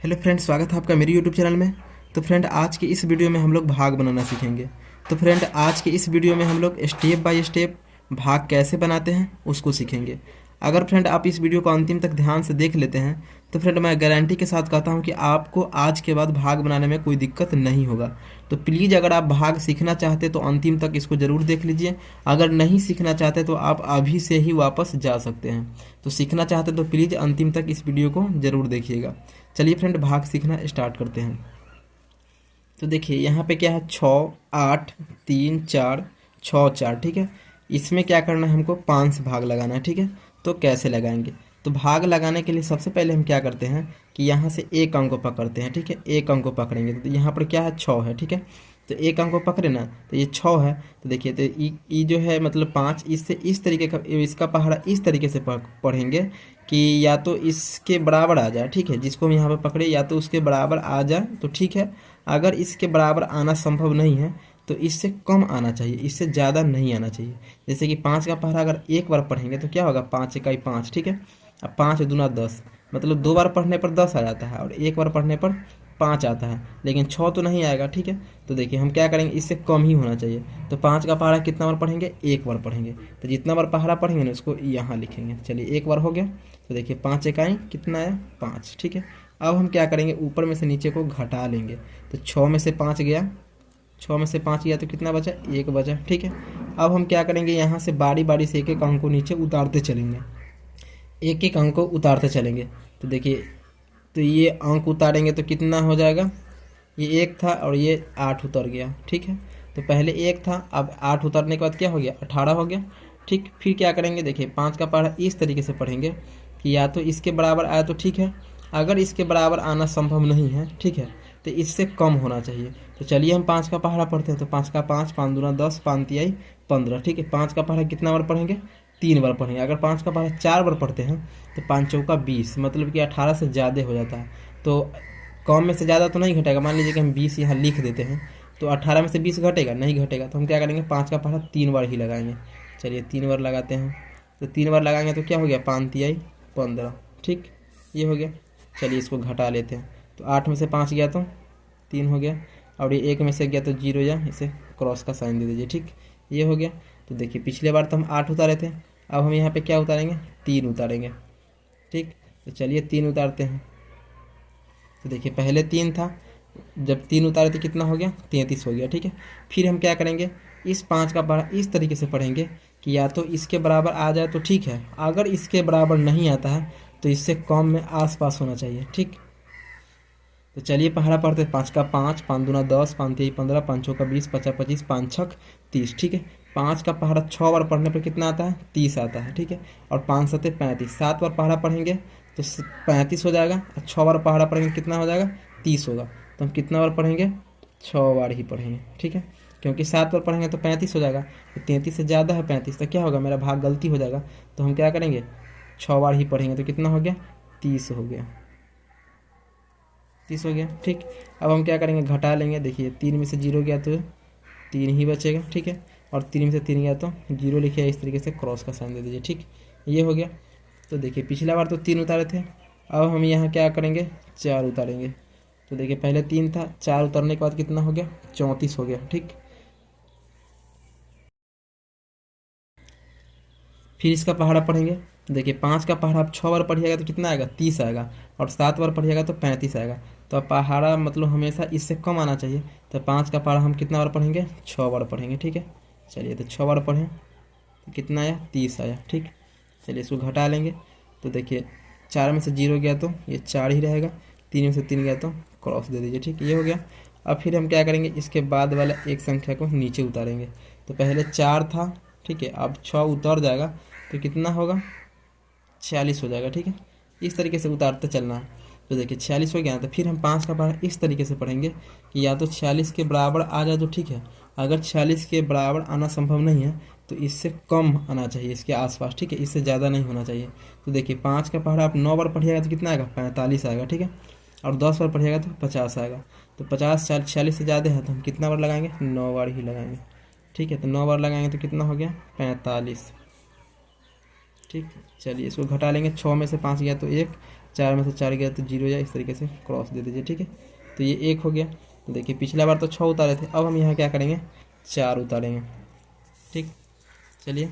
Hello friend, स्वागत है आपका मेरे यूट्यूब चैनल में। तो फ्रेंड, आज के इस वीडियो में हम लोग भाग बनाना सीखेंगे। तो फ्रेंड, आज के इस वीडियो में हम लोग स्टेप बाय स्टेप भाग कैसे बनाते हैं उसको सीखेंगे। अगर फ्रेंड आप इस वीडियो को अंतिम तक ध्यान से देख लेते हैं तो फ्रेंड मैं गारंटी के साथ कहता हूं कि आपको आज के बाद भाग बनाने में कोई दिक्कत नहीं होगा। तो प्लीज़ अगर आप भाग सीखना चाहते तो अंतिम तक इसको ज़रूर देख लीजिए। अगर नहीं सीखना चाहते तो आप अभी से ही वापस जा सकते हैं। तो सीखना चाहते तो प्लीज़ अंतिम तक इस वीडियो को ज़रूर देखिएगा। चलिए फ्रेंड, भाग सीखना स्टार्ट करते हैं। तो देखिए यहाँ पे क्या है, 6 8 3 4 6 4, ठीक है। इसमें क्या करना है, हमको 5 भाग लगाना है, ठीक है। तो कैसे लगाएंगे, तो भाग लगाने के लिए सबसे पहले हम क्या करते हैं कि यहाँ से एक अंक को पकड़ते हैं, ठीक है। एक अंक को पकड़ेंगे तो यहाँ पर क्या है, 6 है, ठीक है। तो एक अंक को पकड़े ना, तो ये 6 है। तो देखिए, तो ई जो है मतलब 5, इससे इस तरीके का इसका पहाड़ा इस तरीके से पढ़ेंगे कि या तो इसके बराबर आ जाए, ठीक है। जिसको हम यहाँ पे पकड़े या तो उसके बराबर आ जाए तो ठीक है। अगर इसके बराबर आना संभव नहीं है तो इससे कम आना चाहिए, इससे ज़्यादा नहीं आना चाहिए। जैसे कि 5 का पहाड़ा अगर एक बार पढ़ेंगे तो क्या होगा, 5 इकाई 5, ठीक है। अब 5 दूना 10, मतलब 2 बार पढ़ने पर 10 आ जाता है और एक बार पढ़ने पर 5 आता है, लेकिन 6 तो नहीं आएगा, ठीक है। तो देखिए हम क्या करेंगे, इससे कम ही होना चाहिए। तो 5 का पहाड़ा कितना बार पढ़ेंगे, एक बार पढ़ेंगे। तो जितना बार पहाड़ा पढ़ेंगे ना उसको यहाँ लिखेंगे। चलिए, एक बार हो गया। तो देखिए 5 इकाई कितना आया, 5, ठीक है। अब हम क्या करेंगे, ऊपर में से नीचे को घटा लेंगे। तो 6 में से 5 गया, 6 में से 5 गया तो कितना बचा, 1 बचा, ठीक है। अब हम क्या करेंगे, यहाँ से बारी बारी से एक एक अंक को नीचे उतारते चलेंगे, एक एक अंक को उतारते चलेंगे। तो देखिए, तो ये अंक उतारेंगे तो कितना हो जाएगा, ये 1 था और ये 8 उतर गया, ठीक है। तो पहले 1 था, अब 8 उतरने के बाद क्या हो गया, 18 हो गया, ठीक। फिर क्या करेंगे, देखिए 5 का पहाड़ा इस तरीके से पढ़ेंगे कि या तो इसके बराबर आया तो ठीक है। अगर इसके बराबर आना संभव नहीं है, ठीक है, तो इससे कम होना चाहिए। तो चलिए हम 5 का पहाड़ा पढ़ते हैं। तो 5 का 5, 5 दूना 10, 5 तिहाई 15, ठीक है। 5 का पहाड़ा कितना बार पढ़ेंगे, 3 बार पढ़ेंगे। अगर 5 का पहाड़ा 4 बार पढ़ते हैं तो 5 चौका 20, मतलब कि 18 से ज़्यादा हो जाता है। तो कम में से ज़्यादा तो नहीं घटेगा। मान लीजिए कि हम 20 यहाँ लिख देते हैं तो 18 में से 20 घटेगा, नहीं घटेगा। तो हम क्या करेंगे, 5 का पहाड़ा 3 बार ही लगाएंगे। चलिए 3 बार लगाते हैं। तो 3 बार लगाएंगे तो क्या हो गया, 5 तिहाई 15, ठीक, ये हो गया। चलिए इसको घटा लेते हैं। तो 8 में से 5 गया तो 3 हो गया, और ये 1 में से गया तो 0 या इसे क्रॉस का साइन दे दीजिए, ठीक, ये हो गया। तो देखिए पिछले बार तो हम 8 उतारे थे, अब हम यहाँ पे क्या उतारेंगे, 3 उतारेंगे, ठीक। तो चलिए 3 उतारते हैं। तो देखिए पहले 3 था, जब 3 उतारे तो कितना हो गया, 33 हो गया, ठीक है। फिर हम क्या करेंगे, इस 5 का पहाड़ा इस तरीके से पढ़ेंगे कि या तो इसके बराबर आ जाए तो ठीक है। अगर इसके बराबर नहीं आता है तो इससे कम में आसपास होना चाहिए, ठीक। तो चलिए पहाड़ा पढ़ते हैं। 5 का 5, 5 दूना 10, 5 तिहाई 15, 5 चौका 20, 5 25, 5 छक 30, ठीक है। 5 का पहाड़ा 6 बार पढ़ने पर कितना आता है, 30 आता है, ठीक है। और 5 सते 35, 7 बार पहाड़ा पढ़ेंगे तो 35 हो जाएगा, और 6 बार पहाड़ा पढ़ेंगे कितना हो जाएगा, 30 होगा। तो हम कितना बार पढ़ेंगे, 6 बार ही पढ़ेंगे, ठीक है। क्योंकि 7 बार पढ़ेंगे तो 35 हो जाएगा, तो 33 से ज़्यादा है 35, तो क्या होगा, मेरा भाग गलती हो जाएगा। तो हम क्या करेंगे, 6 बार ही पढ़ेंगे तो कितना हो गया, 30 हो गया, 30 हो गया, ठीक। अब हम क्या करेंगे, घटा लेंगे। देखिए 3 में से 0 गया तो 3 ही बचेगा, ठीक है। और 3 में से 3 गया तो 0 लिखिए, इस तरीके से क्रॉस का साइन दे दीजिए, ठीक, ये हो गया। तो देखिए पिछला बार तो 3 उतारे थे, अब हम यहाँ क्या करेंगे, 4 उतारेंगे। तो देखिए पहले 3 था, 4 उतारने के बाद कितना हो गया, 34 हो गया, ठीक। फिर इसका पहाड़ा पढ़ेंगे। तो देखिए 5 का पहाड़ा आप 6 बार पढ़िएगा तो कितना आएगा, 30 आएगा, और 7 बार पढ़िएगा तो 35 आएगा। तो अब पहाड़ा मतलब हमेशा इससे कम आना चाहिए। तो 5 का पहाड़ा हम कितना बार पढ़ेंगे, 6 बार पढ़ेंगे, ठीक है। चलिए तो 6 बार पढ़ें तो कितना आया, 30 आया, ठीक। चलिए इसको घटा लेंगे। तो देखिए 4 में से 0 गया तो ये 4 ही रहेगा, 3 में से 3 गया तो क्रॉस दे दीजिए, ठीक, ये हो गया। अब फिर हम क्या करेंगे, इसके बाद वाला एक संख्या को नीचे उतारेंगे। तो पहले 4 था, ठीक है, अब 6 उतर जाएगा तो कितना होगा, 46 हो जाएगा, ठीक है। इस तरीके से उतारते चलना है। तो देखिए 46 हो गया, तो फिर हम 5 का पहाड़ा इस तरीके से पढ़ेंगे कि या तो 46 के बराबर आ जाए तो ठीक है। अगर 46 के बराबर आना संभव नहीं है तो इससे कम आना चाहिए, इसके आसपास, ठीक है, इससे ज़्यादा नहीं होना चाहिए। तो देखिए 5 का पहाड़ा आप 9 बार पढ़िएगा तो कितना आएगा, 45 आएगा, ठीक है। और 10 बार पढ़िएगा तो 50 आएगा। तो 50 46 से ज़्यादा है तो हम कितना बार लगाएंगे, 9 बार ही लगाएंगे, ठीक है। तो 9 बार लगाएंगे तो कितना हो गया, 45, ठीक। चलिए इसको घटा लेंगे। 6 में से 5 गया तो 1, 4 में से 4 गया तो 0 जाए, इस तरीके से क्रॉस दे दीजिए। ठीक है, तो ये 1 हो गया। तो देखिए पिछला बार तो 6 उतारे थे, अब हम यहाँ क्या करेंगे 4 उतारेंगे। ठीक, चलिए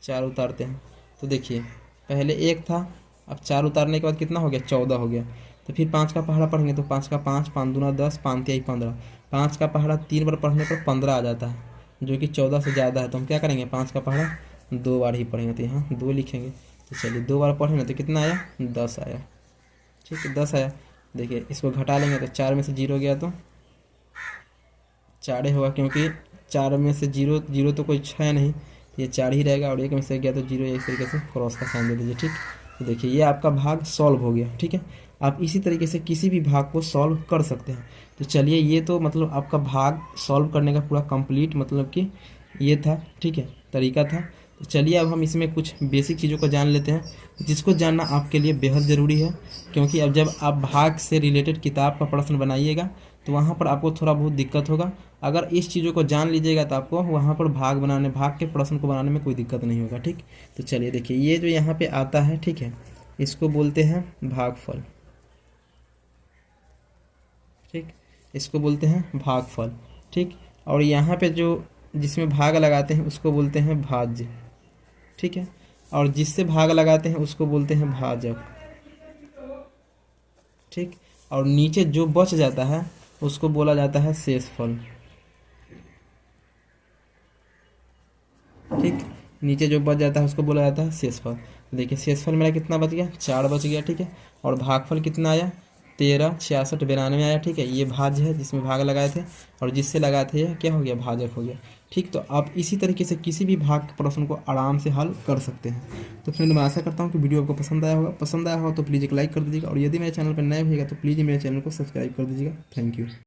4 उतारते हैं। तो देखिए पहले 1 था, अब 4 उतारने के बाद कितना हो गया 14 हो गया। तो फिर 5 का पहाड़ा पढ़ेंगे तो 5 का 5, 5 दूना 10, 5 तिहाई 15। 5 का पहाड़ा 3 बार पढ़ने पर 15 आ जाता है, जो कि 14 से ज़्यादा है। तो हम क्या करेंगे 5 का पहाड़ा 2 बार ही पढ़ेंगे, तो यहाँ 2 लिखेंगे। तो चलिए 2 बार पढ़ेंगे तो कितना आया 10 आया। ठीक है 10 आया। देखिए इसको घटा लेंगे तो 4 में से 0 गया तो 4 ही होगा, क्योंकि 4 में से 0 0 तो कोई है नहीं, ये 4 ही रहेगा। और 1 में से गया तो 0, इस तरीके से क्रॉस का साइन दे दीजिए। ठीक, तो देखिए ये आपका भाग सॉल्व हो गया। ठीक है, आप इसी तरीके से किसी भी भाग को सॉल्व कर सकते हैं। तो चलिए ये तो मतलब आपका भाग सॉल्व करने का पूरा कंप्लीट मतलब कि ये था। ठीक है, तरीका था। तो चलिए अब हम इसमें कुछ बेसिक चीज़ों को जान लेते हैं, जिसको जानना आपके लिए बेहद ज़रूरी है। क्योंकि अब जब आप भाग से रिलेटेड किताब का प्रश्न बनाइएगा तो वहाँ पर आपको थोड़ा बहुत दिक्कत होगा। अगर इस चीज़ों को जान लीजिएगा तो आपको वहाँ पर भाग के प्रश्न को बनाने में कोई दिक्कत नहीं होगा। ठीक, तो चलिए देखिए ये जो यहाँ पे आता है, ठीक है, इसको बोलते हैं भागफल। ठीक, इसको बोलते हैं भागफल। ठीक, और यहाँ पे जो जिसमें भाग लगाते हैं उसको बोलते हैं भाज्य। ठीक है, और जिससे भाग लगाते हैं उसको बोलते हैं भाजक। ठीक, और नीचे जो बच जाता है उसको बोला जाता है शेषफल। ठीक, नीचे जो बच जाता है उसको बोला जाता है शेषफल। देखिए शेषफल मेरा कितना बच गया 4 बच गया। ठीक है, और भागफल कितना आया 13, 66, 92 आया। ठीक है, ये भाज्य है जिसमें भाग लगाए थे, और जिससे लगाए थे ये क्या हो गया भाजक हो गया। ठीक, तो आप इसी तरीके से किसी भी भाग के प्रश्न को आराम से हल कर सकते हैं। तो फ्रेंड मैं आशा करता हूँ कि वीडियो आपको पसंद आया होगा। पसंद आया हो तो प्लीज़ एक लाइक कर दीजिएगा, और यदि मेरे चैनल पर नए होइएगा तो प्लीज़ मेरे चैनल को सब्सक्राइब कर दीजिएगा। Thank you.